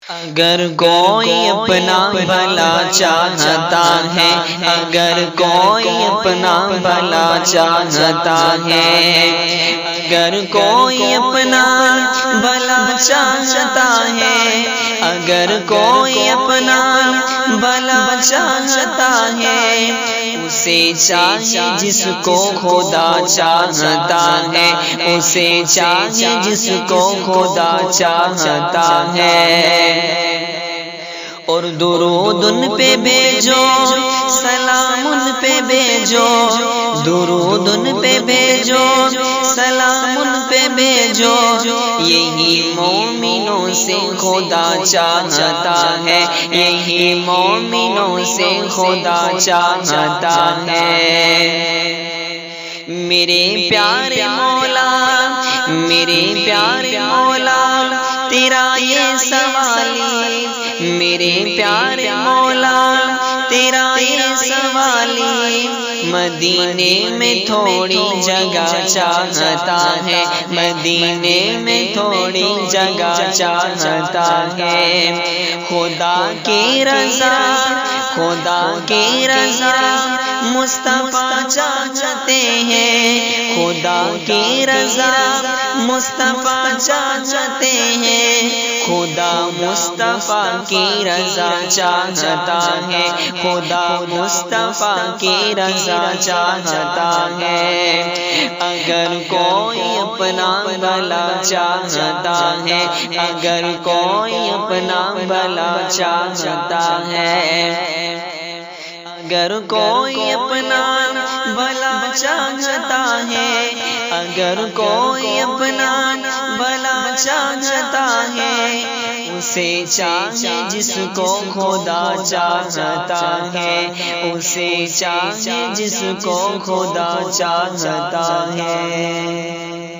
اگر کوئی اپنا بھلا چاہتا ہے، اگر کوئی اپنا بھلا چاہتا ہے، اگر کوئی اپنا بھلا چاہتا ہے، اگر کوئی اپنا بھلا چاہتا ہے، اسے چاہیے جس کو خدا چاہتا ہے، اسے چاہیے جس کو خدا چاہتا ہے۔ اور درود ان پہ بھیجو، سلام ان پہ بھیجو، درود ان پہ بھیجو، سلام ان پہ بھیجو، یہی مومنوں سے خدا چاہتا ہے، یہی مومنوں سے خدا چاہتا ہے۔ میرے پیارے مولا، میرے پیارے مولا، تیرا یہ سوالی، میرے پیارے مولا، تیرا یہ سوالی، مدینے میں تھوڑی جگہ چاہتا ہے، مدینے میں تھوڑی جگہ چاہتا ہے۔ خدا کی رضا، خدا کی رضا مصطفیٰ چاہتے ہیں، خدا کی رضا مصطفیٰ چاہتے ہیں، خدا مصطفیٰ کی رضا چاہتا ہے، خدا مصطفیٰ کی رضا چاہتا ہے۔ اگر کوئی اپنا بھلا چاہتا ہے، اگر کوئی اپنا بھلا چاہتا ہے، اگر کوئی اپنا بھلا چاہتا ہے، اگر کوئی اپنا بھلا چاہتا ہے، اسے چاہیے جس کو خدا چاہتا ہے، اسے چاہیے جس کو خدا چاہتا ہے۔